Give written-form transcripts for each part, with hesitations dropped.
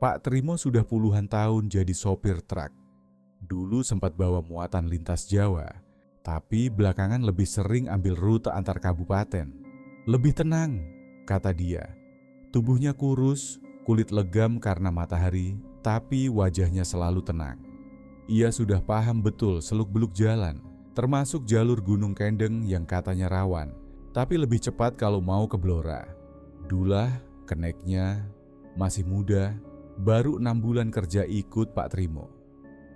Pak Trimo sudah puluhan tahun jadi sopir truk. Dulu sempat bawa muatan lintas Jawa, tapi belakangan lebih sering ambil rute antar kabupaten. Lebih tenang, kata dia. Tubuhnya kurus, kulit legam karena matahari, tapi wajahnya selalu tenang. Ia sudah paham betul seluk-beluk jalan, termasuk jalur Gunung Kendeng yang katanya rawan, tapi lebih cepat kalau mau ke Blora. Dulah, keneknya, masih muda, baru 6 bulan kerja ikut Pak Trimo.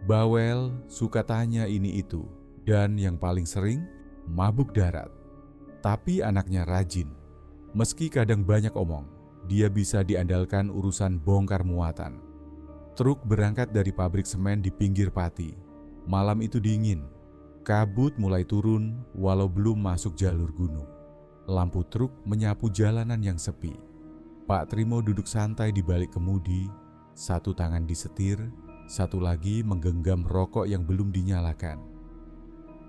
Bawel, suka tanya ini itu, dan yang paling sering, mabuk darat. Tapi anaknya rajin. Meski kadang banyak omong, dia bisa diandalkan urusan bongkar muatan. Truk berangkat dari pabrik semen di pinggir Pati. Malam itu dingin. Kabut mulai turun walau belum masuk jalur gunung. Lampu truk menyapu jalanan yang sepi. Pak Trimo duduk santai di balik kemudi, satu tangan disetir, satu lagi menggenggam rokok yang belum dinyalakan.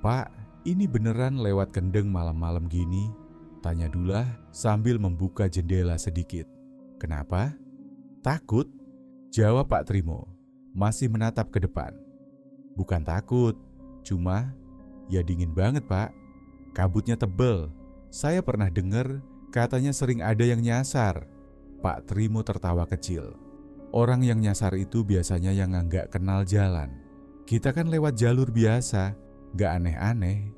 "Pak, ini beneran lewat Kendeng malam-malam gini?" tanya Dulah sambil membuka jendela sedikit. "Kenapa?" "Takut?" jawab Pak Trimo, masih menatap ke depan. "Bukan takut, cuma ya dingin banget, Pak. Kabutnya tebel. Saya pernah dengar katanya sering ada yang nyasar." Pak Trimo tertawa kecil. "Orang yang nyasar itu biasanya yang nggak kenal jalan. Kita kan lewat jalur biasa, nggak aneh-aneh."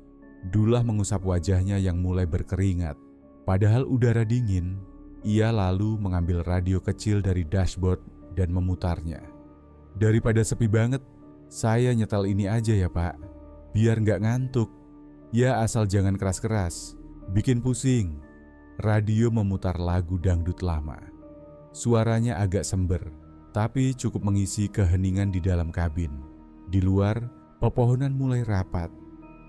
Dulah mengusap wajahnya yang mulai berkeringat. Padahal udara dingin. Ia lalu mengambil radio kecil dari dashboard dan memutarnya. "Daripada sepi banget, saya nyetel ini aja ya, Pak. Biar nggak ngantuk. Ya asal jangan keras-keras, bikin pusing." Radio memutar lagu dangdut lama. Suaranya agak sember, tapi cukup mengisi keheningan di dalam kabin. Di luar, pepohonan mulai rapat.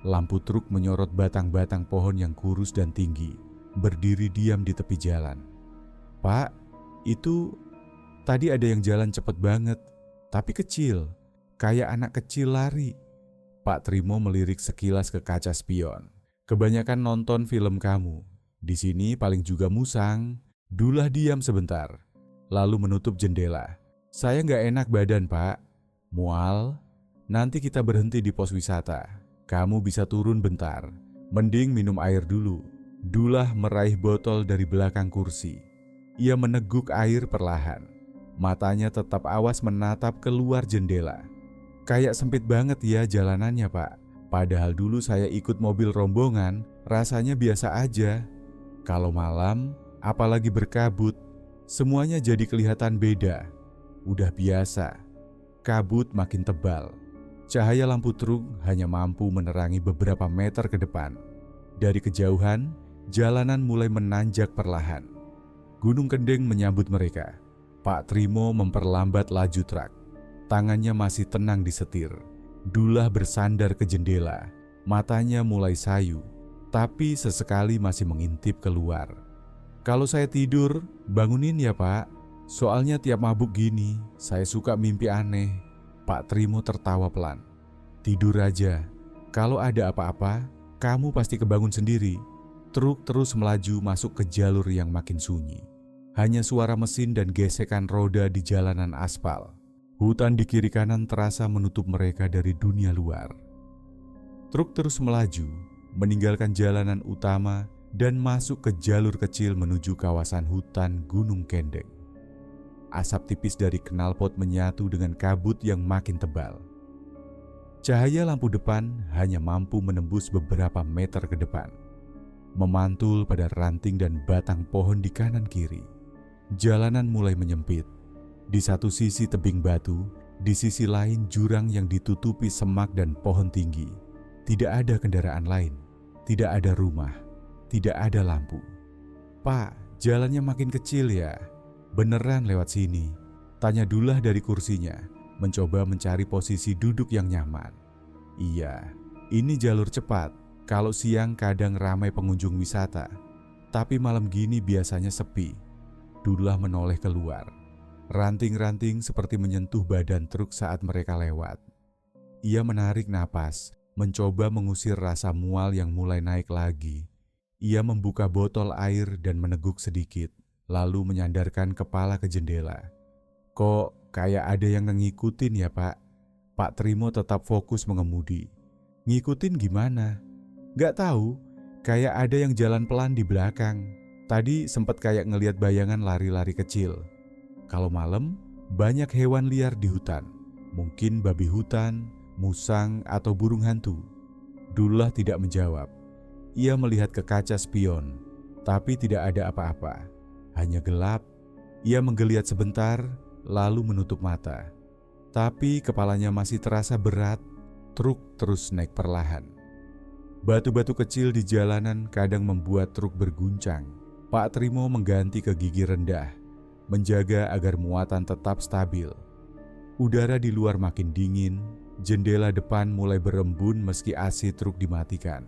Lampu truk menyorot batang-batang pohon yang kurus dan tinggi, berdiri diam di tepi jalan. "Pak, itu tadi ada yang jalan cepet banget, tapi kecil, kayak anak kecil lari." Pak Trimo melirik sekilas ke kaca spion. "Kebanyakan nonton film kamu. Di sini paling juga musang." Dulah diam sebentar, lalu menutup jendela. "Saya nggak enak badan, Pak. Mual. Nanti kita berhenti di pos wisata. Kamu bisa turun bentar. Mending minum air dulu." Dulah meraih botol dari belakang kursi. Ia meneguk air perlahan. Matanya tetap awas menatap keluar jendela. "Kayak sempit banget ya jalanannya, Pak. Padahal dulu saya ikut mobil rombongan, rasanya biasa aja. Kalau malam, apalagi berkabut, semuanya jadi kelihatan beda. Udah biasa." Kabut makin tebal. Cahaya lampu truk hanya mampu menerangi beberapa meter ke depan. Dari kejauhan, jalanan mulai menanjak perlahan. Gunung Kendeng menyambut mereka. Pak Trimo memperlambat laju truk. Tangannya masih tenang di setir. Dulah bersandar ke jendela. Matanya mulai sayu, tapi sesekali masih mengintip keluar. "Kalau saya tidur, bangunin ya, Pak. Soalnya tiap mabuk gini, saya suka mimpi aneh." Pak Trimo tertawa pelan. "Tidur aja. Kalau ada apa-apa, kamu pasti kebangun sendiri." Truk terus melaju masuk ke jalur yang makin sunyi. Hanya suara mesin dan gesekan roda di jalanan aspal. Hutan di kiri kanan terasa menutup mereka dari dunia luar. Truk terus melaju, meninggalkan jalanan utama dan masuk ke jalur kecil menuju kawasan hutan Gunung Kendeng. Asap tipis dari knalpot menyatu dengan kabut yang makin tebal. Cahaya lampu depan hanya mampu menembus beberapa meter ke depan, memantul pada ranting dan batang pohon di kanan kiri. Jalanan mulai menyempit. Di satu sisi tebing batu, di sisi lain jurang yang ditutupi semak dan pohon tinggi. Tidak ada kendaraan lain, tidak ada rumah, tidak ada lampu. "Pak, jalannya makin kecil ya? Beneran lewat sini?" tanya Dulah dari kursinya, mencoba mencari posisi duduk yang nyaman. "Iya, ini jalur cepat. Kalau siang kadang ramai pengunjung wisata, tapi malam gini biasanya sepi." Dulah menoleh keluar. Ranting-ranting seperti menyentuh badan truk saat mereka lewat. Ia menarik napas, mencoba mengusir rasa mual yang mulai naik lagi. Ia membuka botol air dan meneguk sedikit, lalu menyandarkan kepala ke jendela. "Kok kayak ada yang ngikutin ya Pak. Pak Trimo tetap fokus mengemudi. Ngikutin gimana? Gak tahu, kayak ada yang jalan pelan di belakang. Tadi sempat kayak ngelihat bayangan lari-lari kecil. Kalau malam, banyak hewan liar di hutan. Mungkin babi hutan, musang, atau burung hantu. Dullah tidak menjawab. Ia melihat ke kaca spion, tapi tidak ada apa-apa. Hanya gelap. Ia menggeliat sebentar, lalu menutup mata. Tapi kepalanya masih terasa berat, truk terus naik perlahan. Batu-batu kecil di jalanan kadang membuat truk berguncang. Pak Trimo mengganti ke gigi rendah, menjaga agar muatan tetap stabil. Udara di luar makin dingin, jendela depan mulai berembun meski AC truk dimatikan.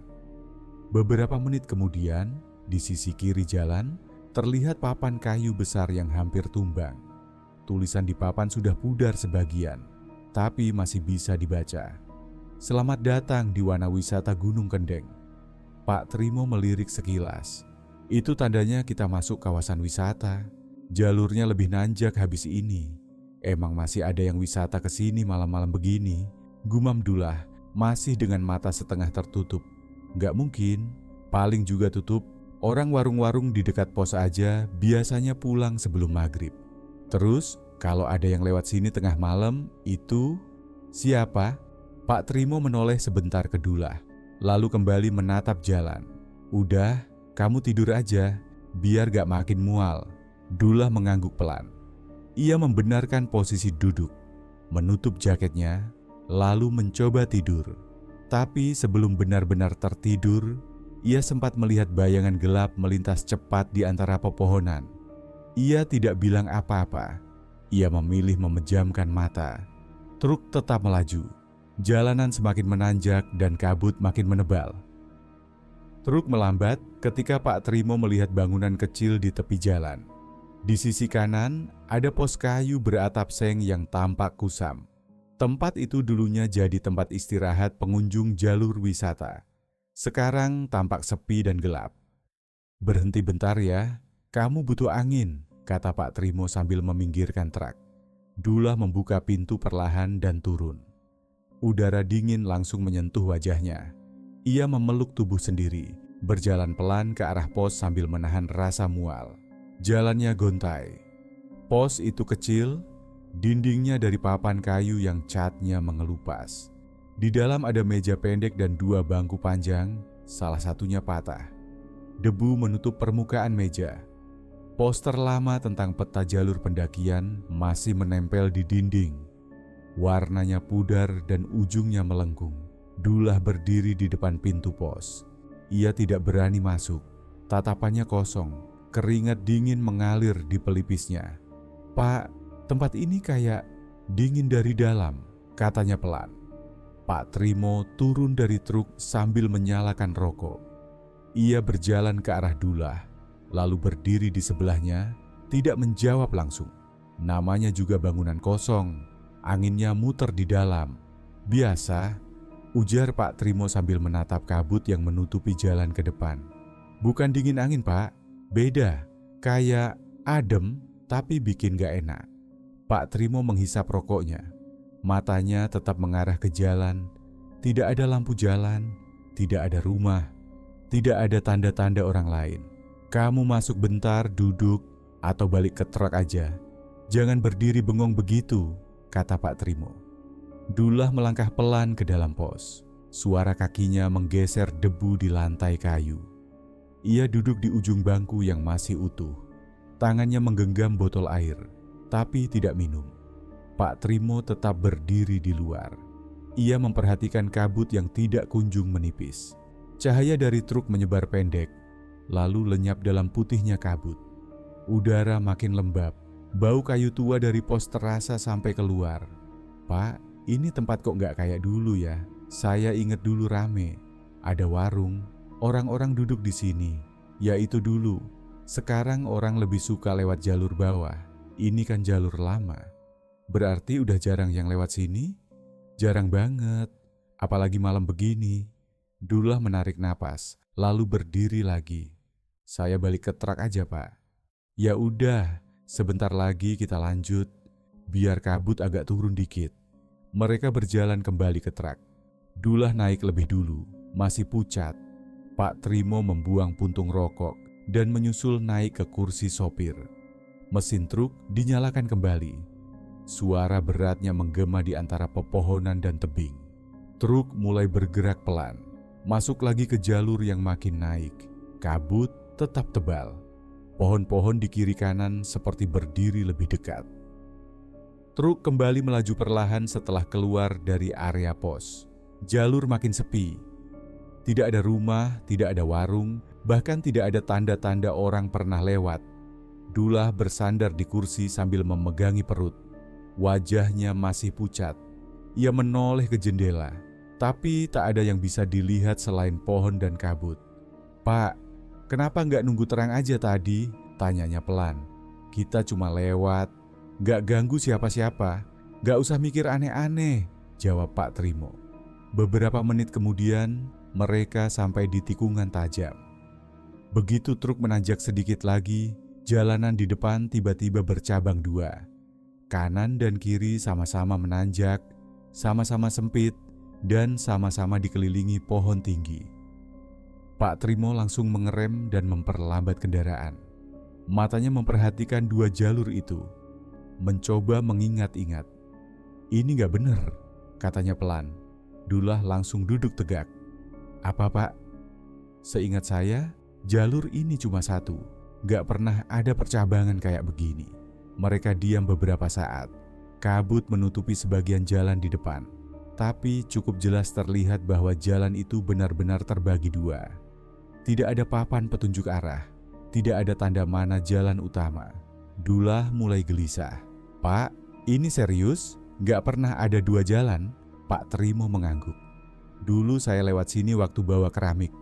Beberapa menit kemudian, di sisi kiri jalan, terlihat papan kayu besar yang hampir tumbang. Tulisan di papan sudah pudar sebagian, tapi masih bisa dibaca. Selamat datang di Wana Wisata Gunung Kendeng. Pak Trimo melirik sekilas. Itu tandanya kita masuk kawasan wisata. Jalurnya lebih nanjak habis ini. Emang masih ada yang wisata ke sini malam-malam begini? Gumam Dullah masih dengan mata setengah tertutup. Nggak mungkin, paling juga tutup. Orang warung-warung di dekat pos aja biasanya pulang sebelum maghrib. Terus, kalau ada yang lewat sini tengah malam, itu siapa? Pak Trimo menoleh sebentar ke Dullah, lalu kembali menatap jalan. Udah, kamu tidur aja, biar gak makin mual. Dullah mengangguk pelan. Ia membenarkan posisi duduk, menutup jaketnya, lalu mencoba tidur. Tapi sebelum benar-benar tertidur, ia sempat melihat bayangan gelap melintas cepat di antara pepohonan. Ia tidak bilang apa-apa. Ia memilih memejamkan mata. Truk tetap melaju. Jalanan semakin menanjak dan kabut makin menebal. Truk melambat ketika Pak Trimo melihat bangunan kecil di tepi jalan. Di sisi kanan ada pos kayu beratap seng yang tampak kusam. Tempat itu dulunya jadi tempat istirahat pengunjung jalur wisata. Sekarang tampak sepi dan gelap. Berhenti bentar ya. Kamu butuh angin, kata Pak Trimo sambil meminggirkan truk. Dullah membuka pintu perlahan dan turun. Udara dingin langsung menyentuh wajahnya. Ia memeluk tubuh sendiri, berjalan pelan ke arah pos sambil menahan rasa mual. Jalannya gontai. Pos itu kecil, dindingnya dari papan kayu yang catnya mengelupas. Di dalam ada meja pendek dan 2 bangku panjang, salah satunya patah. Debu menutup permukaan meja. Poster lama tentang peta jalur pendakian masih menempel di dinding. Warnanya pudar dan ujungnya melengkung. Dullah berdiri di depan pintu pos. Ia tidak berani masuk. Tatapannya kosong. Keringat dingin mengalir di pelipisnya. Pak, tempat ini kayak dingin dari dalam, katanya pelan. Pak Trimo turun dari truk sambil menyalakan rokok. Ia berjalan ke arah Dullah, lalu berdiri di sebelahnya, tidak menjawab langsung. Namanya juga bangunan kosong, anginnya muter di dalam. Biasa, ujar Pak Trimo sambil menatap kabut yang menutupi jalan ke depan. Bukan dingin angin Pak, beda, kayak adem tapi bikin gak enak. Pak Trimo menghisap rokoknya. Matanya tetap mengarah ke jalan. Tidak ada lampu jalan, tidak ada rumah, tidak ada tanda-tanda orang lain. Kamu masuk bentar, duduk, atau balik ke truk aja. Jangan berdiri bengong begitu, kata Pak Trimo. Dullah melangkah pelan ke dalam pos. Suara kakinya menggeser debu di lantai kayu. Ia duduk di ujung bangku yang masih utuh. Tangannya menggenggam botol air, tapi tidak minum. Pak Trimo tetap berdiri di luar. Ia memperhatikan kabut yang tidak kunjung menipis. Cahaya dari truk menyebar pendek, lalu lenyap dalam putihnya kabut. Udara makin lembab. Bau kayu tua dari pos terasa sampai keluar. Pak, ini tempat kok nggak kayak dulu ya? Saya ingat dulu rame. Ada warung, orang-orang duduk di sini. Ya itu dulu. Sekarang orang lebih suka lewat jalur bawah. Ini kan jalur lama. Berarti udah jarang yang lewat sini? Jarang banget. Apalagi malam begini. Dullah menarik napas, lalu berdiri lagi. Saya balik ke truk aja, Pak. Ya udah, sebentar lagi kita lanjut. biar kabut agak turun dikit. Mereka berjalan kembali ke truk. Dullah naik lebih dulu, masih pucat. Pak Trimo membuang puntung rokok dan menyusul naik ke kursi sopir. Mesin truk dinyalakan kembali. Suara beratnya menggema di antara pepohonan dan tebing. Truk mulai bergerak pelan, masuk lagi ke jalur yang makin naik. Kabut tetap tebal. Pohon-pohon di kiri kanan seperti berdiri lebih dekat. Truk kembali melaju perlahan setelah keluar dari area pos. Jalur makin sepi. Tidak ada rumah, tidak ada warung, bahkan tidak ada tanda-tanda orang pernah lewat. Dullah bersandar di kursi sambil memegangi perut. Wajahnya masih pucat. Ia menoleh ke jendela, tapi tak ada yang bisa dilihat selain pohon dan kabut. "Pak, kenapa nggak nunggu terang aja tadi?" tanyanya pelan. "Kita cuma lewat, nggak ganggu siapa-siapa, nggak usah mikir aneh-aneh," jawab Pak Trimo. Beberapa menit kemudian, mereka sampai di tikungan tajam. Begitu truk menanjak sedikit lagi, jalanan di depan tiba-tiba bercabang dua. Kanan dan kiri sama-sama menanjak, sama-sama sempit, dan sama-sama dikelilingi pohon tinggi. Pak Trimo langsung mengerem dan memperlambat kendaraan. Matanya memperhatikan dua jalur itu, mencoba mengingat-ingat. "Ini gak bener," katanya pelan. Dullah langsung duduk tegak. "Apa, Pak?" "Seingat saya, jalur ini cuma satu. Gak pernah ada percabangan kayak begini." Mereka diam beberapa saat. Kabut menutupi sebagian jalan di depan, tapi cukup jelas terlihat bahwa jalan itu benar-benar terbagi dua. Tidak ada papan petunjuk arah, tidak ada tanda mana jalan utama. Dullah mulai gelisah. "Pak, ini serius? Gak pernah ada dua jalan?" Pak Trimo mengangguk. "Dulu saya lewat sini waktu bawa keramik.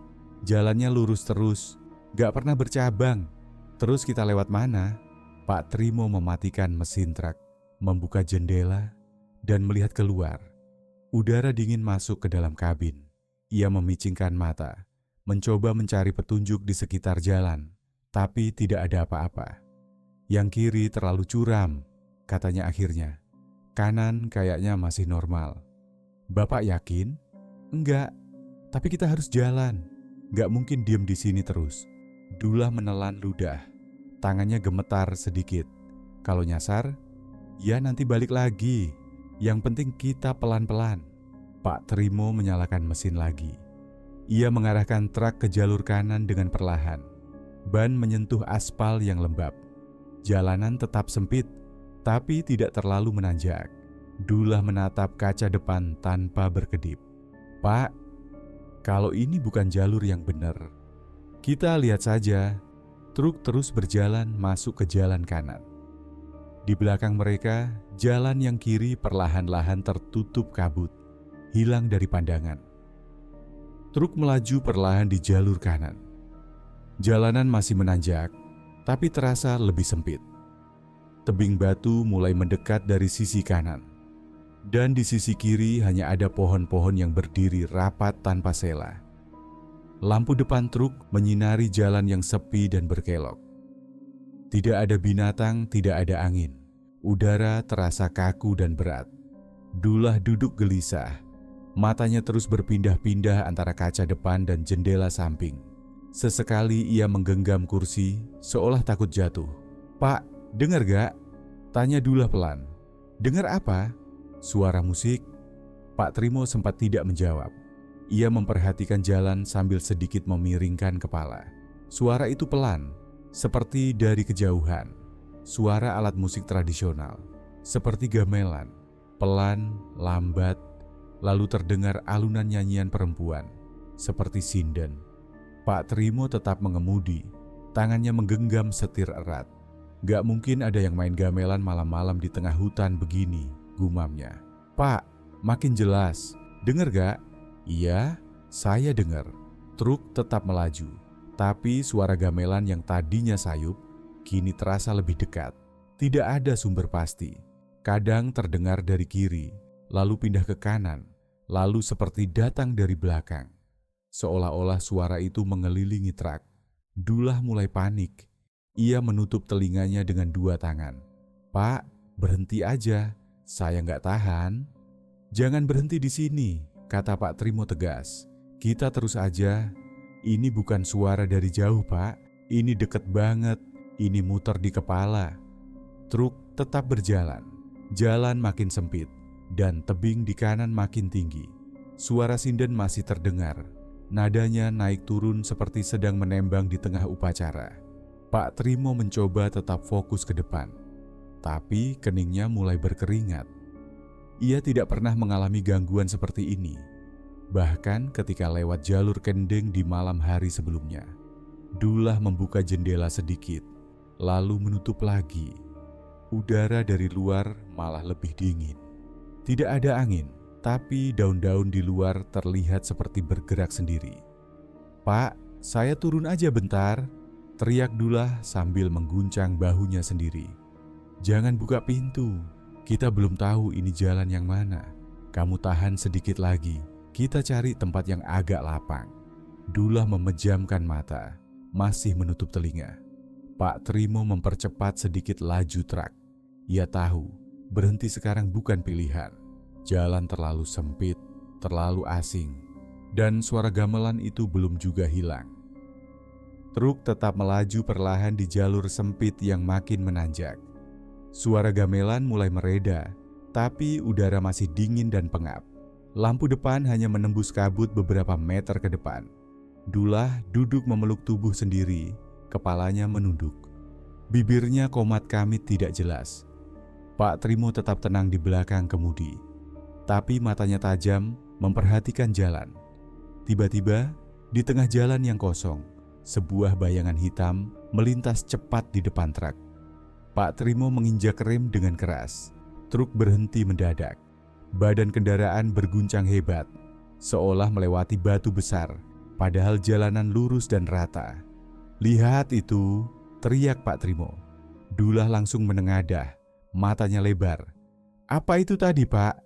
Jalannya lurus terus, gak pernah bercabang. Terus kita lewat mana?" Pak Trimo mematikan mesin truk, membuka jendela, dan melihat keluar. Udara dingin masuk ke dalam kabin. Ia memicingkan mata, mencoba mencari petunjuk di sekitar jalan, tapi tidak ada apa-apa. "Yang kiri terlalu curam," katanya akhirnya. "Kanan kayaknya masih normal." "Bapak yakin?" "Enggak, tapi kita harus jalan. Gak mungkin diem di sini terus." Dullah menelan ludah. Tangannya gemetar sedikit. "Kalau nyasar, ya nanti balik lagi. Yang penting kita pelan-pelan." Pak Trimo menyalakan mesin lagi. Ia mengarahkan truk ke jalur kanan dengan perlahan. Ban menyentuh aspal yang lembab. Jalanan tetap sempit, tapi tidak terlalu menanjak. Dullah menatap kaca depan tanpa berkedip. "Pak, kalau ini bukan jalur yang benar. Kita lihat saja." Truk terus berjalan masuk ke jalan kanan. Di belakang mereka, jalan yang kiri perlahan-lahan tertutup kabut, hilang dari pandangan. Truk melaju perlahan di jalur kanan. Jalanan masih menanjak, tapi terasa lebih sempit. Tebing batu mulai mendekat dari sisi kanan. Dan di sisi kiri hanya ada pohon-pohon yang berdiri rapat tanpa sela. Lampu depan truk menyinari jalan yang sepi dan berkelok. Tidak ada binatang, tidak ada angin. Udara terasa kaku dan berat. Dullah duduk gelisah. Matanya terus berpindah-pindah antara kaca depan dan jendela samping. Sesekali ia menggenggam kursi, seolah takut jatuh. "Pak, dengar gak?" tanya Dullah pelan. "Dengar apa?" "Suara musik." Pak Trimo sempat tidak menjawab. Ia memperhatikan jalan sambil sedikit memiringkan kepala. Suara itu pelan, seperti dari kejauhan. Suara alat musik tradisional, seperti gamelan. Pelan, lambat, lalu terdengar alunan nyanyian perempuan, seperti sinden. Pak Trimo tetap mengemudi, tangannya menggenggam setir erat. "Gak mungkin ada yang main gamelan malam-malam di tengah hutan begini," gumamnya. "Pak, makin jelas. Dengar gak?" "Iya, saya dengar." Truk tetap melaju, tapi suara gamelan yang tadinya sayup, kini terasa lebih dekat. Tidak ada sumber pasti. Kadang terdengar dari kiri, lalu pindah ke kanan, lalu seperti datang dari belakang. Seolah-olah suara itu mengelilingi truk. Dullah mulai panik. Ia menutup telinganya dengan dua tangan. "Pak, "Berhenti aja, saya nggak tahan." "Jangan berhenti di sini," kata Pak Trimo tegas. "Kita terus aja. Ini bukan suara dari jauh, Pak. Ini deket banget. Ini muter di kepala." Truk tetap berjalan. Jalan makin sempit dan tebing di kanan makin tinggi. Suara sinden masih terdengar. Nadanya naik turun seperti sedang menembang di tengah upacara. Pak Trimo mencoba tetap fokus ke depan, tapi keningnya mulai berkeringat. Ia tidak pernah mengalami gangguan seperti ini, bahkan ketika lewat jalur kendeng di malam hari sebelumnya. Dullah membuka jendela sedikit, lalu menutup lagi. Udara dari luar malah lebih dingin. Tidak ada angin, tapi daun-daun di luar terlihat seperti bergerak sendiri. "Pak, saya turun aja bentar," teriak Dullah sambil mengguncang bahunya sendiri. "Jangan buka pintu, kita belum tahu ini jalan yang mana. Kamu tahan sedikit lagi, kita cari tempat yang agak lapang." Dullah memejamkan mata, masih menutup telinga. Pak Trimo mempercepat sedikit laju truk. Ia tahu berhenti sekarang bukan pilihan. Jalan terlalu sempit, terlalu asing, dan suara gamelan itu belum juga hilang. Truk tetap melaju perlahan di jalur sempit yang makin menanjak. Suara gamelan mulai mereda, tapi udara masih dingin dan pengap. Lampu depan hanya menembus kabut beberapa meter ke depan. Dullah duduk memeluk tubuh sendiri, kepalanya menunduk. Bibirnya komat kamit tidak jelas. Pak Trimo tetap tenang di belakang kemudi, tapi matanya tajam memperhatikan jalan. Tiba-tiba, di tengah jalan yang kosong, sebuah bayangan hitam melintas cepat di depan truk. Pak Trimo menginjak rem dengan keras. Truk berhenti mendadak. Badan kendaraan berguncang hebat, seolah melewati batu besar, padahal jalanan lurus dan rata. "Lihat itu!" teriak Pak Trimo. Dullah langsung menengadah, matanya lebar. "Apa itu tadi, Pak?"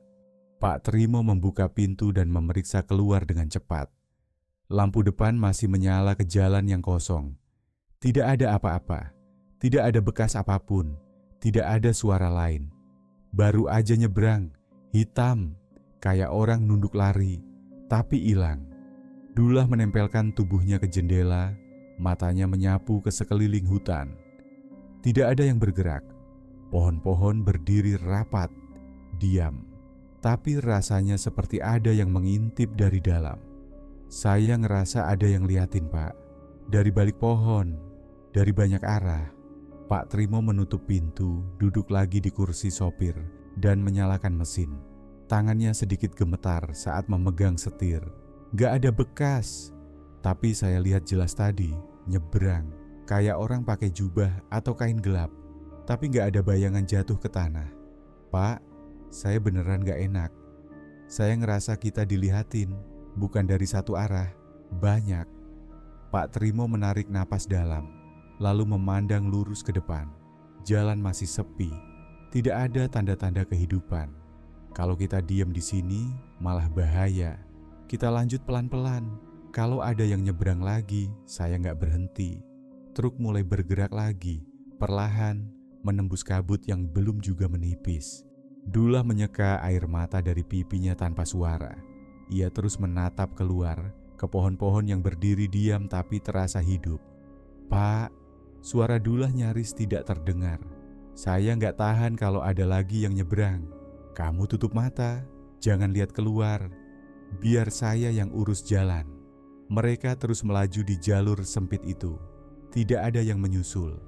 Pak Trimo membuka pintu dan memeriksa keluar dengan cepat. Lampu depan masih menyala ke jalan yang kosong. Tidak ada apa-apa, tidak ada bekas apapun, tidak ada suara lain. Baru aja nyebrang, hitam, kayak orang nunduk lari, tapi hilang. Dullah menempelkan tubuhnya ke jendela, matanya menyapu ke sekeliling hutan. Tidak ada yang bergerak. Pohon-pohon berdiri rapat, diam, tapi rasanya seperti ada yang mengintip dari dalam. "Saya ngerasa ada yang liatin, Pak. Dari balik pohon, dari banyak arah." Pak Trimo menutup pintu, duduk lagi di kursi sopir, dan menyalakan mesin. Tangannya sedikit gemetar saat memegang setir. Gak ada bekas, tapi saya lihat jelas tadi, nyebrang, kayak orang pakai jubah atau kain gelap. Tapi gak ada bayangan jatuh ke tanah. "Pak, saya beneran gak enak. Saya ngerasa kita dilihatin, bukan dari satu arah, banyak." Pak Trimo menarik napas dalam, lalu memandang lurus ke depan. Jalan masih sepi, tidak ada tanda-tanda kehidupan. Kalau kita diam di sini, malah bahaya. Kita lanjut pelan-pelan. Kalau ada yang nyebrang lagi, saya gak berhenti. Truk mulai bergerak lagi, perlahan, menembus kabut yang belum juga menipis. Dullah menyeka air mata dari pipinya tanpa suara. Ia terus menatap keluar ke pohon-pohon yang berdiri diam tapi terasa hidup. "Pak," suara Dullah nyaris tidak terdengar. "Saya nggak tahan kalau ada lagi yang nyebrang. Kamu tutup mata, jangan lihat keluar. Biar saya yang urus jalan." Mereka terus melaju di jalur sempit itu. Tidak ada yang menyusul.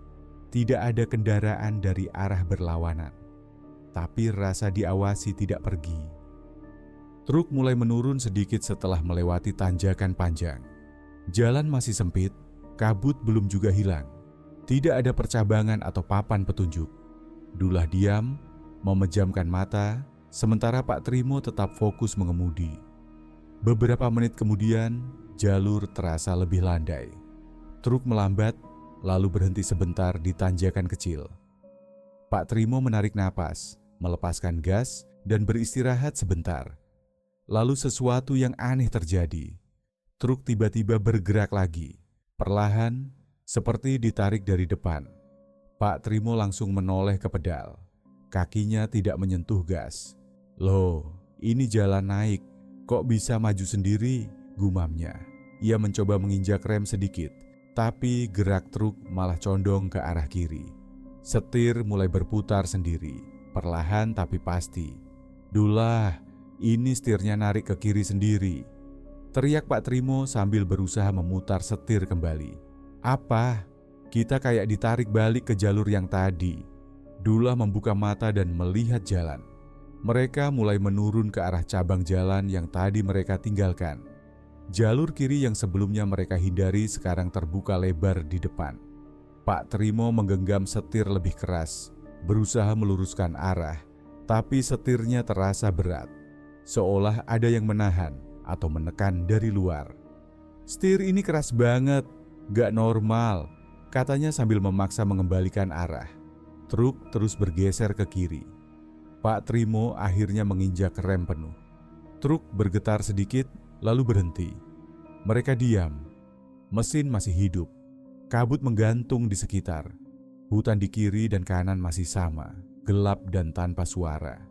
Tidak ada kendaraan dari arah berlawanan. Tapi rasa diawasi tidak pergi. Truk mulai menurun sedikit setelah melewati tanjakan panjang. Jalan masih sempit, kabut belum juga hilang. Tidak ada percabangan atau papan petunjuk. Dullah diam, memejamkan mata, sementara Pak Trimo tetap fokus mengemudi. Beberapa menit kemudian, jalur terasa lebih landai. Truk melambat, lalu berhenti sebentar di tanjakan kecil. Pak Trimo menarik napas, melepaskan gas, dan beristirahat sebentar. Lalu sesuatu yang aneh terjadi. Truk tiba-tiba bergerak lagi, perlahan, seperti ditarik dari depan. Pak Trimo langsung menoleh ke pedal. Kakinya tidak menyentuh gas. "Loh, ini jalan naik, kok bisa maju sendiri?" gumamnya. Ia mencoba menginjak rem sedikit, tapi gerak truk malah condong ke arah kiri. Setir mulai berputar sendiri, perlahan tapi pasti. "Dullah, ini setirnya narik ke kiri sendiri," teriak Pak Trimo sambil berusaha memutar setir kembali. "Apa? Kita kayak ditarik balik ke jalur yang tadi." Dullah membuka mata dan melihat jalan. Mereka mulai menurun ke arah cabang jalan yang tadi mereka tinggalkan. Jalur kiri yang sebelumnya mereka hindari sekarang terbuka lebar di depan. Pak Trimo menggenggam setir lebih keras, berusaha meluruskan arah, tapi setirnya terasa berat, seolah ada yang menahan atau menekan dari luar. "Setir ini keras banget, gak normal," katanya sambil memaksa mengembalikan arah. Truk terus bergeser ke kiri. Pak Trimo akhirnya menginjak rem penuh. Truk bergetar sedikit, lalu berhenti. Mereka diam. Mesin masih hidup. Kabut menggantung di sekitar. Hutan di kiri dan kanan masih sama, gelap dan tanpa suara.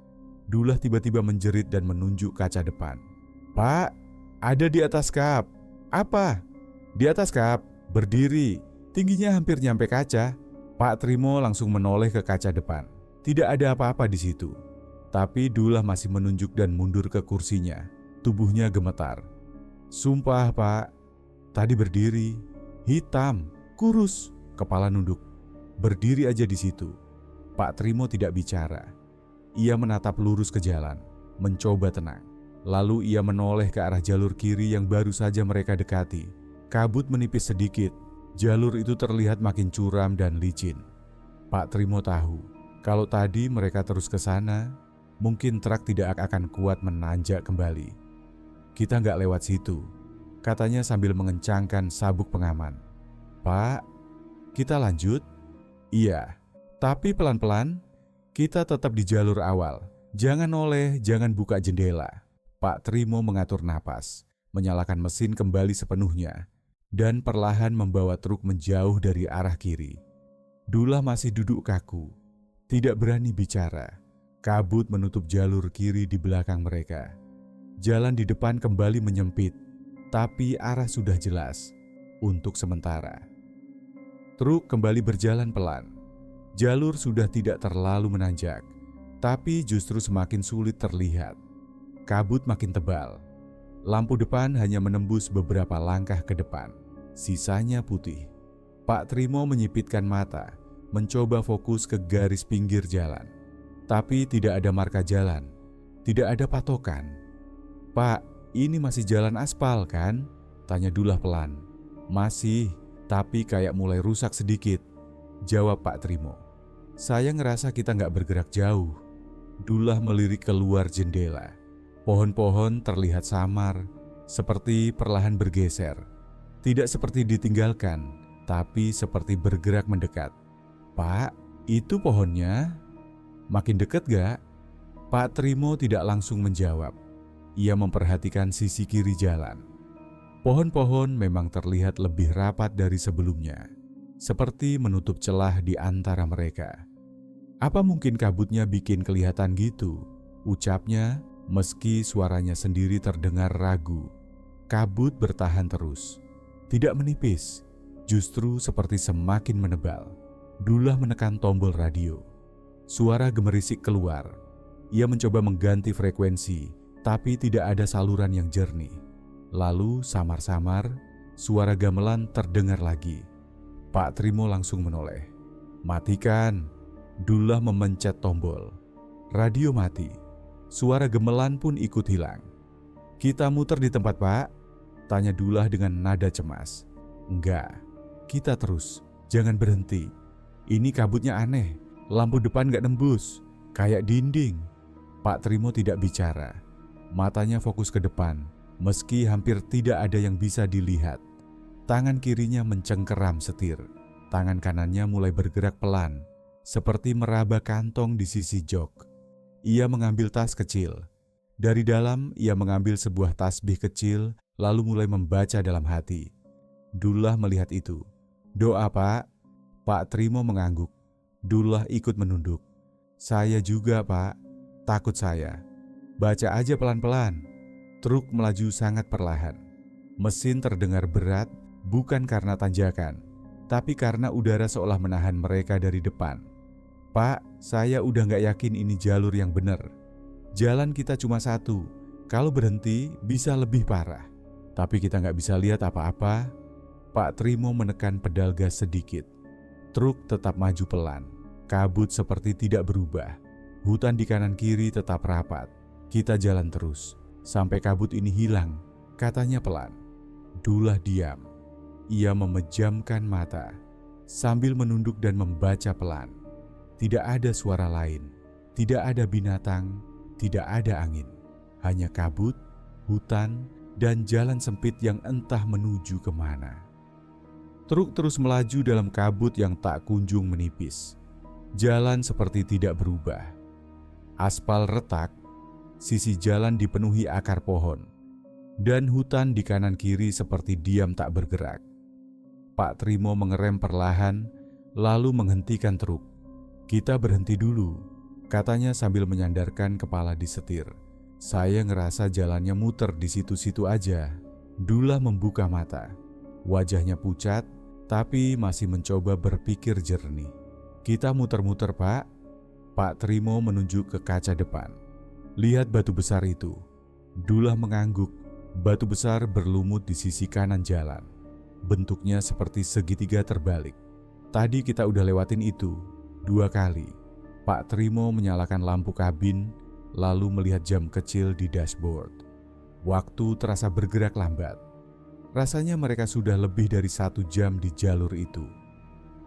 Dullah tiba-tiba menjerit dan menunjuk kaca depan. "Pak, ada di atas kap." "Apa?" "Di atas kap, berdiri, tingginya hampir nyampe kaca." Pak Trimo langsung menoleh ke kaca depan. Tidak ada apa-apa di situ. Tapi Dullah masih menunjuk dan mundur ke kursinya. Tubuhnya gemetar. "Sumpah, Pak, tadi berdiri, hitam, kurus, kepala nunduk. Berdiri aja di situ." Pak Trimo tidak bicara. Ia menatap lurus ke jalan, mencoba tenang. Lalu ia menoleh ke arah jalur kiri yang baru saja mereka dekati. Kabut menipis sedikit. Jalur itu terlihat makin curam dan licin. Pak Trimo tahu, kalau tadi mereka terus ke sana, mungkin truk tidak akan kuat menanjak kembali. "Kita nggak lewat situ," katanya sambil mengencangkan sabuk pengaman. "Pak, kita lanjut?" "Iya, tapi pelan-pelan. Kita tetap di jalur awal. Jangan noleh, jangan buka jendela." Pak Trimo mengatur napas, menyalakan mesin kembali sepenuhnya, dan perlahan membawa truk menjauh dari arah kiri. Dullah masih duduk kaku, tidak berani bicara. Kabut menutup jalur kiri di belakang mereka. Jalan di depan kembali menyempit, tapi arah sudah jelas untuk sementara. Truk kembali berjalan pelan. Jalur sudah tidak terlalu menanjak, tapi justru semakin sulit terlihat. Kabut makin tebal. Lampu depan hanya menembus beberapa langkah ke depan. Sisanya putih. Pak Trimo menyipitkan mata, mencoba fokus ke garis pinggir jalan. Tapi tidak ada marka jalan, tidak ada patokan. "Pak, ini masih jalan aspal kan?" tanya Dullah pelan. "Masih, tapi kayak mulai rusak sedikit," jawab Pak Trimo. "Saya ngerasa kita nggak bergerak jauh." Dullah melirik keluar jendela. Pohon-pohon terlihat samar, seperti perlahan bergeser. Tidak seperti ditinggalkan, tapi seperti bergerak mendekat. "Pak, itu pohonnya? Makin dekat gak?" Pak Trimo tidak langsung menjawab. Ia memperhatikan sisi kiri jalan. Pohon-pohon memang terlihat lebih rapat dari sebelumnya, seperti menutup celah di antara mereka. "Apa mungkin kabutnya bikin kelihatan gitu?" ucapnya, meski suaranya sendiri terdengar ragu. Kabut bertahan terus. Tidak menipis, justru seperti semakin menebal. Dullah menekan tombol radio. Suara gemerisik keluar. Ia mencoba mengganti frekuensi, tapi tidak ada saluran yang jernih. Lalu samar-samar, suara gamelan terdengar lagi. Pak Trimo langsung menoleh. "Matikan." Dullah memencet tombol. Radio mati. Suara gemelan pun ikut hilang. "Kita muter di tempat, Pak?" tanya Dullah dengan nada cemas. "Enggak, kita terus, jangan berhenti. Ini kabutnya aneh, lampu depan gak nembus, kayak dinding." Pak Trimo tidak bicara. Matanya fokus ke depan, meski hampir tidak ada yang bisa dilihat. Tangan kirinya mencengkeram setir. Tangan kanannya mulai bergerak pelan, seperti meraba kantong di sisi jok. Ia mengambil tas kecil. Dari dalam, ia mengambil sebuah tasbih kecil, lalu mulai membaca dalam hati. Dullah melihat itu. "Doa, Pak." Pak Trimo mengangguk. Dullah ikut menunduk. Saya juga, Pak. Takut saya. Baca aja pelan-pelan. Truk melaju sangat perlahan. Mesin terdengar berat, bukan karena tanjakan, tapi karena udara seolah menahan mereka dari depan. Pak, saya udah gak yakin ini jalur yang benar. Jalan kita cuma satu. Kalau berhenti, bisa lebih parah. Tapi kita gak bisa lihat apa-apa. Pak Trimo menekan pedal gas sedikit. Truk tetap maju pelan. Kabut seperti tidak berubah. Hutan di kanan kiri tetap rapat. Kita jalan terus, sampai kabut ini hilang, katanya pelan. Dullah diam. Ia memejamkan mata, sambil menunduk dan membaca pelan. Tidak ada suara lain, tidak ada binatang, tidak ada angin. Hanya kabut, hutan, dan jalan sempit yang entah menuju kemana. Truk terus melaju dalam kabut yang tak kunjung menipis. Jalan seperti tidak berubah. Aspal retak, sisi jalan dipenuhi akar pohon, dan hutan di kanan kiri seperti diam tak bergerak. Pak Trimo mengerem perlahan, lalu menghentikan truk. Kita berhenti dulu, katanya sambil menyandarkan kepala di setir. Saya ngerasa jalannya muter di situ-situ aja. Dullah membuka mata. Wajahnya pucat, tapi masih mencoba berpikir jernih. Kita muter-muter, Pak. Pak Trimo menunjuk ke kaca depan. Lihat batu besar itu. Dullah mengangguk. Batu besar berlumut di sisi kanan jalan. Bentuknya seperti segitiga terbalik. Tadi kita udah lewatin itu 2 kali. Pak Trimo menyalakan lampu kabin, lalu melihat jam kecil di dashboard. Waktu terasa bergerak lambat. Rasanya mereka sudah lebih dari 1 jam di jalur itu.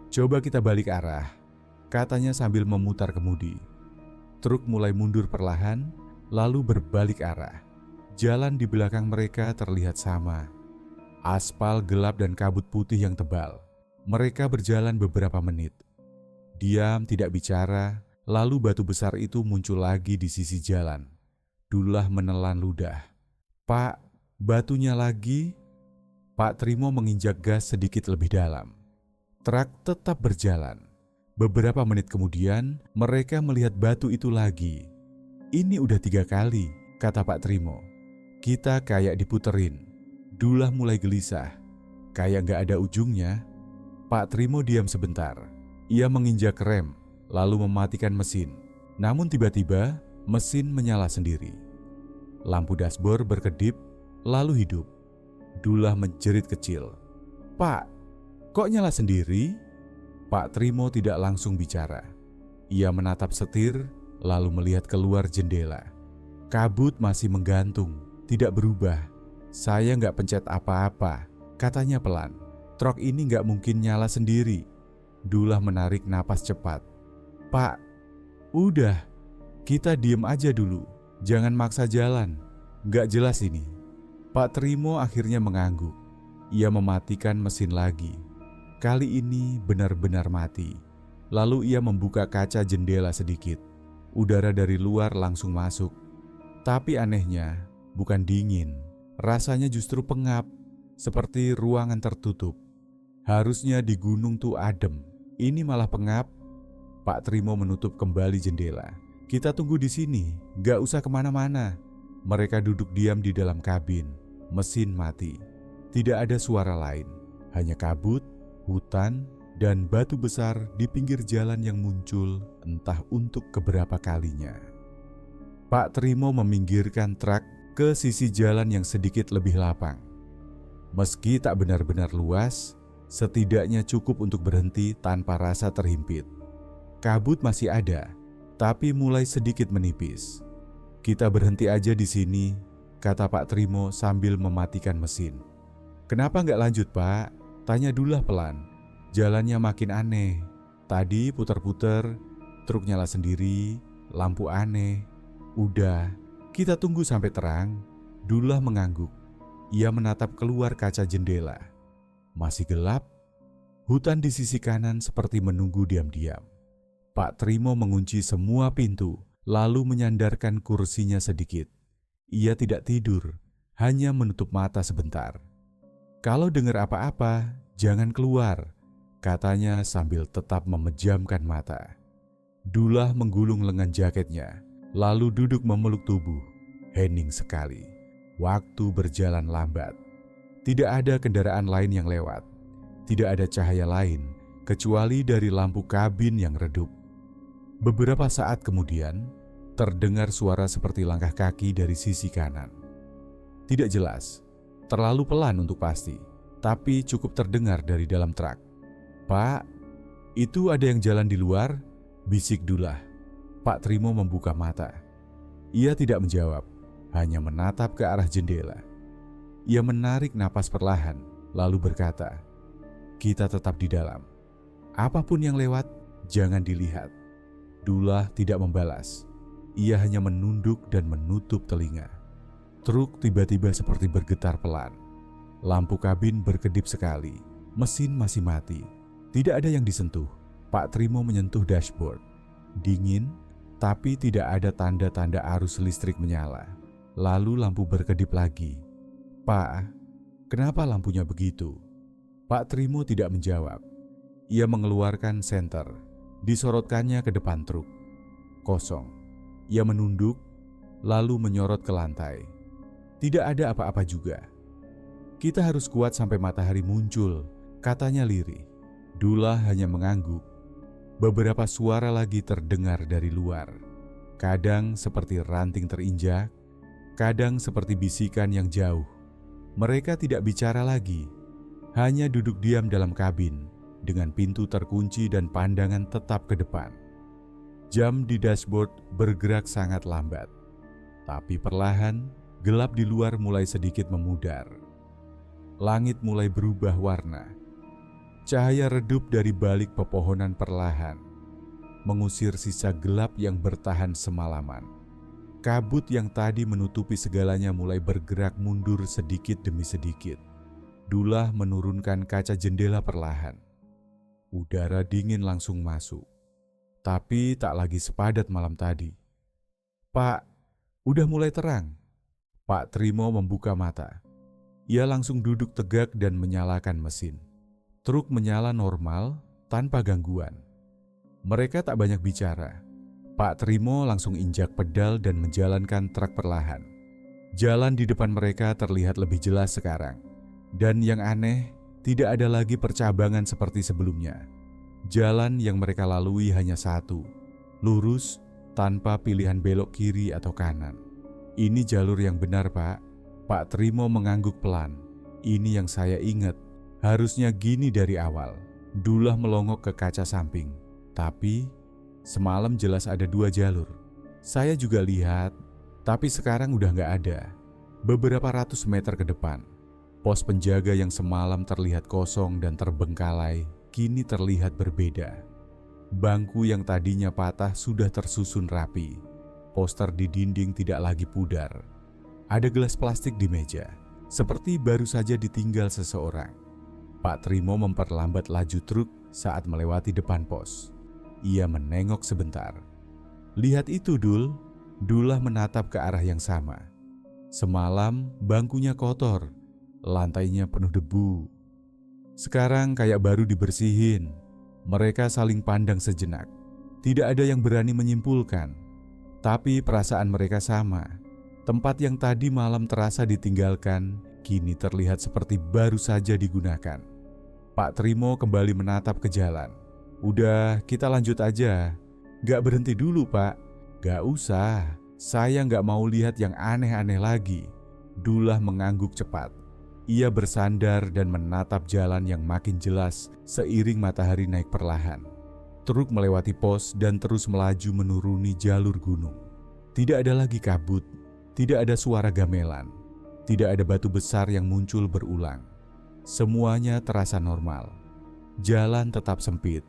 Coba kita balik arah, katanya sambil memutar kemudi. Truk mulai mundur perlahan, lalu berbalik arah. Jalan di belakang mereka terlihat sama. Aspal gelap dan kabut putih yang tebal. Mereka berjalan beberapa menit. Diam, tidak bicara, lalu batu besar itu muncul lagi di sisi jalan. Dullah menelan ludah. Pak, batunya lagi. Pak Trimo menginjak gas sedikit lebih dalam. Truk tetap berjalan. Beberapa menit kemudian, mereka melihat batu itu lagi. Ini udah 3 kali, kata Pak Trimo. Kita kayak diputerin. Dullah mulai gelisah. Kayak gak ada ujungnya. Pak Trimo diam sebentar. Ia menginjak rem, lalu mematikan mesin. Namun tiba-tiba, mesin menyala sendiri. Lampu dashboard berkedip, lalu hidup. Dullah menjerit kecil. Pak, kok nyala sendiri? Pak Trimo tidak langsung bicara. Ia menatap setir, lalu melihat keluar jendela. Kabut masih menggantung, tidak berubah. Saya nggak pencet apa-apa, katanya pelan. Truk ini nggak mungkin nyala sendiri. Dullah menarik napas cepat. Pak, udah, kita diem aja dulu. Jangan maksa jalan, nggak jelas ini. Pak Trimo akhirnya mengangguk. Ia mematikan mesin lagi. Kali ini benar-benar mati. Lalu ia membuka kaca jendela sedikit. Udara dari luar langsung masuk. Tapi anehnya, bukan dingin. Rasanya justru pengap, seperti ruangan tertutup. Harusnya di gunung tuh adem. Ini malah pengap. Pak Trimo menutup kembali jendela. Kita tunggu di sini, gak usah kemana-mana. Mereka duduk diam di dalam kabin. Mesin mati. Tidak ada suara lain. Hanya kabut, hutan, dan batu besar di pinggir jalan yang muncul entah untuk keberapa kalinya. Pak Trimo meminggirkan truk ke sisi jalan yang sedikit lebih lapang. Meski tak benar-benar luas, setidaknya cukup untuk berhenti tanpa rasa terhimpit. Kabut masih ada, tapi mulai sedikit menipis. Kita berhenti aja di sini, kata Pak Trimo sambil mematikan mesin. Kenapa nggak lanjut, Pak? Tanya Dullah pelan. Jalannya makin aneh. Tadi puter-puter, truk nyala sendiri, lampu aneh. Udah, kita tunggu sampai terang. Dullah mengangguk. Ia menatap keluar kaca jendela. Masih gelap. Hutan di sisi kanan seperti menunggu diam-diam. Pak Trimo mengunci semua pintu, lalu menyandarkan kursinya sedikit. Ia tidak tidur, hanya menutup mata sebentar. Kalau dengar apa-apa, jangan keluar, katanya sambil tetap memejamkan mata. Dullah menggulung lengan jaketnya, lalu duduk memeluk tubuh. Hening sekali. Waktu berjalan lambat. Tidak ada kendaraan lain yang lewat. Tidak ada cahaya lain, kecuali dari lampu kabin yang redup. Beberapa saat kemudian, terdengar suara seperti langkah kaki dari sisi kanan. Tidak jelas, terlalu pelan untuk pasti, tapi cukup terdengar dari dalam truk. "Pak, itu ada yang jalan di luar," bisik Dullah. Pak Trimo membuka mata. Ia tidak menjawab, hanya menatap ke arah jendela. Ia menarik napas perlahan, lalu berkata, "Kita tetap di dalam. Apapun yang lewat, jangan dilihat." Dullah tidak membalas. Ia hanya menunduk dan menutup telinga. Truk tiba-tiba seperti bergetar pelan. Lampu kabin berkedip sekali. Mesin masih mati. Tidak ada yang disentuh. Pak Trimo menyentuh dashboard. Dingin, tapi tidak ada tanda-tanda arus listrik menyala. Lalu lampu berkedip lagi. "Pak, kenapa lampunya begitu?" Pak Trimo tidak menjawab. Ia mengeluarkan senter. Disorotkannya ke depan truk. Kosong. Ia menunduk, lalu menyorot ke lantai. Tidak ada apa-apa juga. "Kita harus kuat sampai matahari muncul," katanya lirih. Dullah hanya mengangguk. Beberapa suara lagi terdengar dari luar. Kadang seperti ranting terinjak, kadang seperti bisikan yang jauh. Mereka tidak bicara lagi, hanya duduk diam dalam kabin dengan pintu terkunci dan pandangan tetap ke depan. Jam di dashboard bergerak sangat lambat, tapi perlahan gelap di luar mulai sedikit memudar. Langit mulai berubah warna. Cahaya redup dari balik pepohonan perlahan, mengusir sisa gelap yang bertahan semalaman. Kabut yang tadi menutupi segalanya mulai bergerak mundur sedikit demi sedikit. Dullah menurunkan kaca jendela perlahan. Udara dingin langsung masuk, tapi tak lagi sepadat malam tadi. "Pak, udah mulai terang." Pak Trimo membuka mata. Ia langsung duduk tegak dan menyalakan mesin. Truk menyala normal tanpa gangguan. Mereka tak banyak bicara. Pak Trimo langsung injak pedal dan menjalankan truk perlahan. Jalan di depan mereka terlihat lebih jelas sekarang. Dan yang aneh, tidak ada lagi percabangan seperti sebelumnya. Jalan yang mereka lalui hanya satu, lurus tanpa pilihan belok kiri atau kanan. "Ini jalur yang benar, Pak." Pak Trimo mengangguk pelan. "Ini yang saya ingat. Harusnya gini dari awal." Dullah melongok ke kaca samping. "Tapi semalam jelas ada 2 jalur. Saya juga lihat, tapi sekarang udah nggak ada." Beberapa ratus meter ke depan, pos penjaga yang semalam terlihat kosong dan terbengkalai kini terlihat berbeda. Bangku yang tadinya patah sudah tersusun rapi. Poster di dinding tidak lagi pudar. Ada gelas plastik di meja, seperti baru saja ditinggal seseorang. Pak Trimo memperlambat laju truk saat melewati depan pos. Ia menengok sebentar. "Lihat itu, Dul." Dullah menatap ke arah yang sama. Semalam bangkunya kotor, lantainya penuh debu. Sekarang kayak baru dibersihin. Mereka saling pandang sejenak. Tidak ada yang berani menyimpulkan, tapi perasaan mereka sama. Tempat yang tadi malam terasa ditinggalkan, kini terlihat seperti baru saja digunakan. Pak Trimo kembali menatap ke jalan. "Udah, kita lanjut aja." "Gak berhenti dulu, Pak." "Gak usah, saya gak mau lihat yang aneh-aneh lagi." Dullah mengangguk cepat. Ia bersandar dan menatap jalan yang makin jelas seiring matahari naik perlahan. Truk melewati pos dan terus melaju menuruni jalur gunung. Tidak ada lagi kabut, tidak ada suara gamelan, tidak ada batu besar yang muncul berulang. Semuanya terasa normal. Jalan tetap sempit,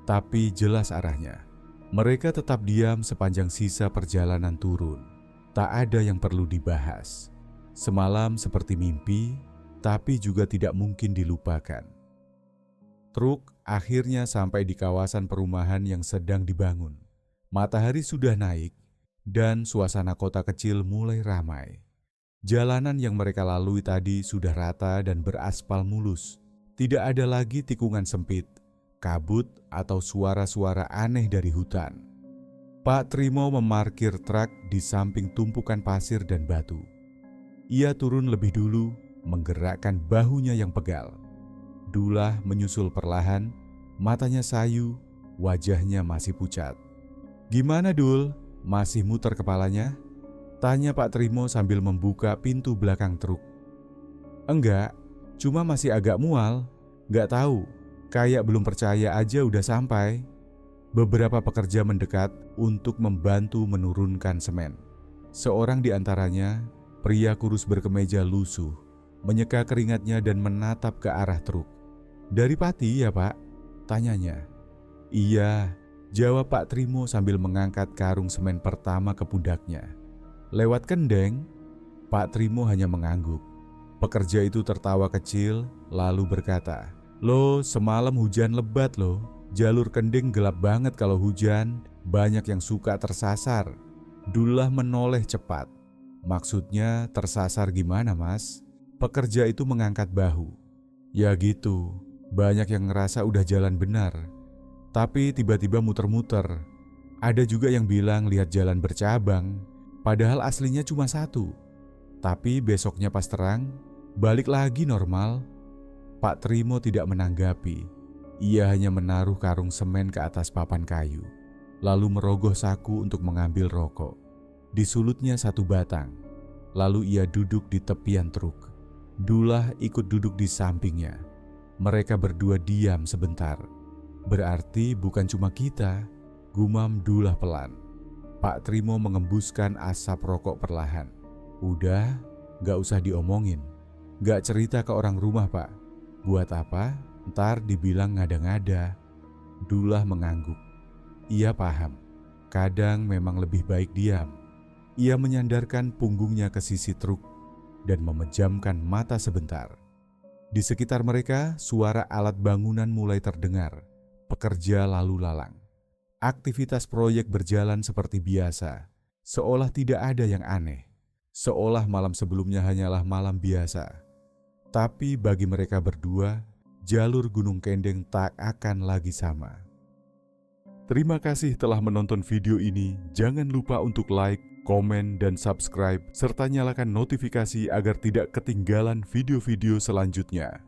tapi jelas arahnya. Mereka tetap diam sepanjang sisa perjalanan turun. Tak ada yang perlu dibahas. Semalam seperti mimpi, tapi juga tidak mungkin dilupakan. Truk akhirnya sampai di kawasan perumahan yang sedang dibangun. Matahari sudah naik dan suasana kota kecil mulai ramai. Jalanan yang mereka lalui tadi sudah rata dan beraspal mulus. Tidak ada lagi tikungan sempit, kabut, atau suara-suara aneh dari hutan. Pak Trimo memarkir truk di samping tumpukan pasir dan batu. Ia turun lebih dulu, menggerakkan bahunya yang pegal. Dullah menyusul perlahan, matanya sayu, wajahnya masih pucat. "Gimana, Dul? Masih muter kepalanya?" tanya Pak Trimo sambil membuka pintu belakang truk. "Enggak, cuma masih agak mual. Nggak tahu, kayak belum percaya aja udah sampai." Beberapa pekerja mendekat untuk membantu menurunkan semen. Seorang di antaranya, pria kurus berkemeja lusuh, menyeka keringatnya dan menatap ke arah truk. "Dari Pati ya, Pak?" tanyanya. "Iya," jawab Pak Trimo sambil mengangkat karung semen pertama ke pundaknya. "Lewat Kendeng?" Pak Trimo hanya mengangguk. Pekerja itu tertawa kecil lalu berkata, "Loh, semalam hujan lebat loh. Jalur Kendeng gelap banget kalau hujan, banyak yang suka tersasar." Dullah menoleh cepat. "Maksudnya tersasar gimana, Mas?" Pekerja itu mengangkat bahu. "Ya gitu, banyak yang ngerasa udah jalan benar, tapi tiba-tiba muter-muter. Ada juga yang bilang lihat jalan bercabang, padahal aslinya cuma satu. Tapi besoknya pas terang, balik lagi normal." Pak Trimo tidak menanggapi. Ia hanya menaruh karung semen ke atas papan kayu, lalu merogoh saku untuk mengambil rokok. Disulutnya satu batang, lalu ia duduk di tepian truk. Dullah ikut duduk di sampingnya. Mereka berdua diam sebentar. "Berarti bukan cuma kita," gumam Dullah pelan. Pak Trimo mengembuskan asap rokok perlahan. "Udah, gak usah diomongin. Gak cerita ke orang rumah, Pak. Buat apa? Ntar dibilang ngada-ngada." Dullah mengangguk. Ia paham, kadang memang lebih baik diam. Ia menyandarkan punggungnya ke sisi truk dan memejamkan mata sebentar. Di sekitar mereka, suara alat bangunan mulai terdengar. Pekerja lalu lalang. Aktivitas proyek berjalan seperti biasa, seolah tidak ada yang aneh. Seolah malam sebelumnya hanyalah malam biasa. Tapi bagi mereka berdua, jalur Gunung Kendeng tak akan lagi sama. Terima kasih telah menonton video ini. Jangan lupa untuk like, komen, dan subscribe, serta nyalakan notifikasi agar tidak ketinggalan video-video selanjutnya.